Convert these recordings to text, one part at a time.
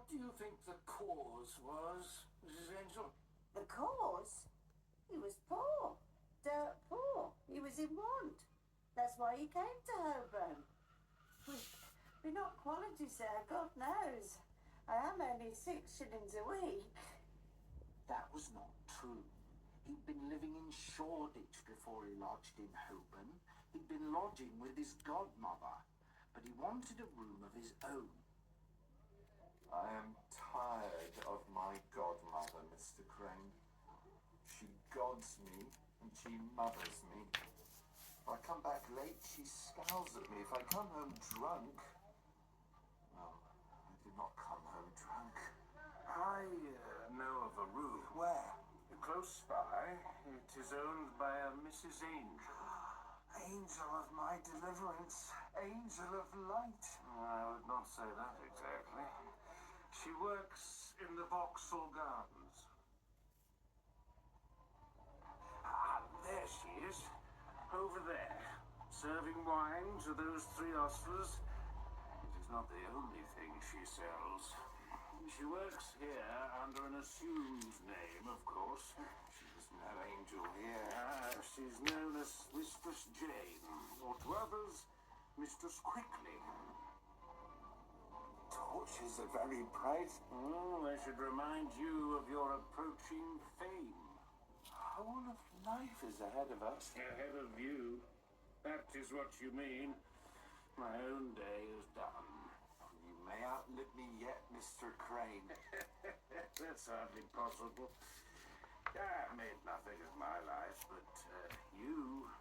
do you think the cause was, Mrs. Angel? The cause? He was poor. Dirt poor. He was in want. That's why he came to Holborn. We're not quality, sir, God knows. I am only 6 shillings a week. That was not true. He'd been living in Shoreditch before he lodged in Holborn. He'd been lodging with his godmother, but he wanted a room of his own. I am tired of my godmother, Mr. Crane. She gods me and she mothers me. If I come back late, she scowls at me. If I come home drunk... Well, I did not come home drunk. I know of a room. Where? Close by. It is owned by a Mrs. Angel. Angel of my deliverance. Angel of light. I would not say that exactly. She works in the Vauxhall Gardens. Ah, there she is. Over there. Serving wine to those 3 ostlers. It is not the only thing she sells. She works here under an assumed name, of course. She was no angel here. She's known as Mistress Jane, or to others, Mistress Quickly. Torches are very bright. They should remind you of your approaching fame. Whole of life is ahead of us. Ahead of you. That is what you mean. My own day is done. You may outlive me yet, Mr. Crane. That's hardly possible. I made nothing of my life, but you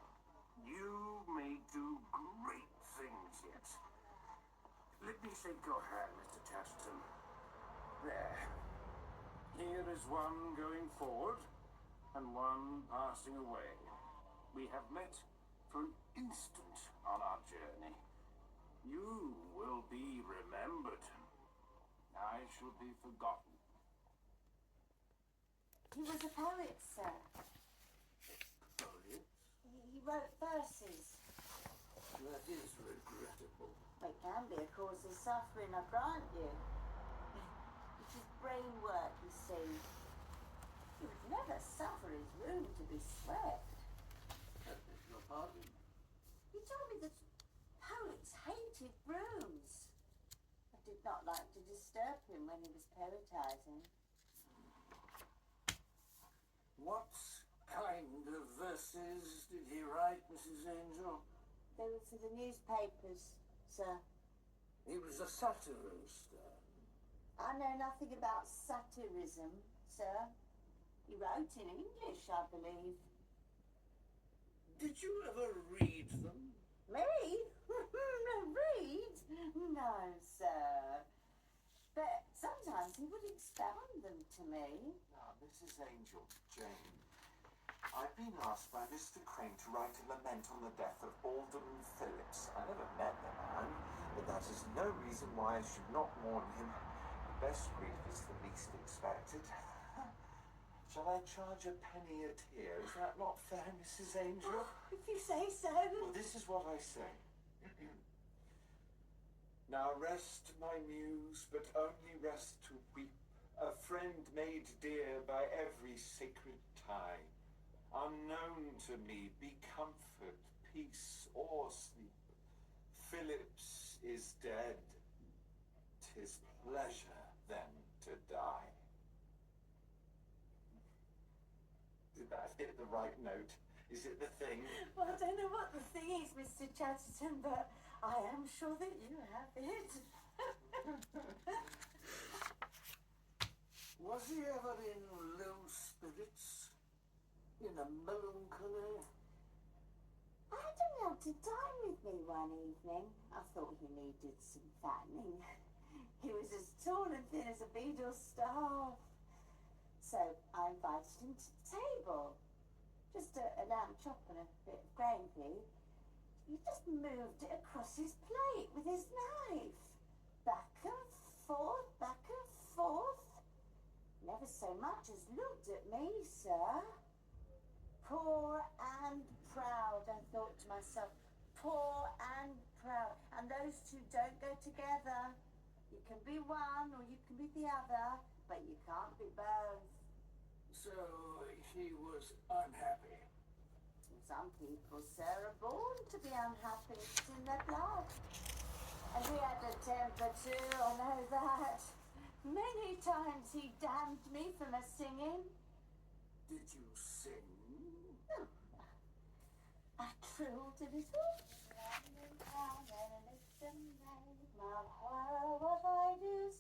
may do great things yet. Let me shake your hand, Mr. Chatterton. There. Here is one going forward, and one passing away. We have met for an instant on our journey. You will be remembered. I shall be forgotten. He was a poet, sir. Poet? He wrote verses. That is regrettable. It can be a cause of suffering, I grant you. It is brain work, you see. He would never suffer his room to be swept. I beg your pardon. He told me that poets hated brooms. I did not like to disturb him when he was poetizing. What kind of verses did he write, Mrs. Angel? They were for the newspapers, sir. He was a satirist. I know nothing about satirism, sir. He wrote in English, I believe. Did you ever read them? Me? Read? No, sir. But sometimes he would expound them to me. Now, Mrs. Angel, Jane, I've been asked by Mr. Crane to write a lament on the death of Alderman Phillips. I never met the man, but that is no reason why I should not mourn him. The best grief is the least expected. Shall I charge a penny a tear? Is that not fair, Mrs. Angel? If you say so. Well, this is what I say. Now rest, my muse, but only rest to weep. A friend made dear by every sacred tie. Unknown to me, be comfort, peace, or sleep. Phillips is dead. 'Tis pleasure then to die. Did that hit the right note? Is it the thing? Well, I don't know what the thing is, Mr. Chatterton, but I am sure that you have it. Was he ever in low spirits? In a melancholy? I had him out to dine with me one evening. I thought he needed some fattening. He was as tall and thin as a beadle's staff. So I invited him to the table. Just a lamb chop and a bit of gravy. He just moved it across his plate with his knife. Back and forth, back and forth. Never so much as looked at me, sir. Poor and proud, I thought to myself. Poor and proud. And those two don't go together. You can be one or you can be the other, but you can't be both. So he was unhappy. Some people, sir, are born to be unhappy. It's in their blood. And he had a temper too, I know that. Many times he damned me for my singing. Did you sing? No. I trilled a little. What I do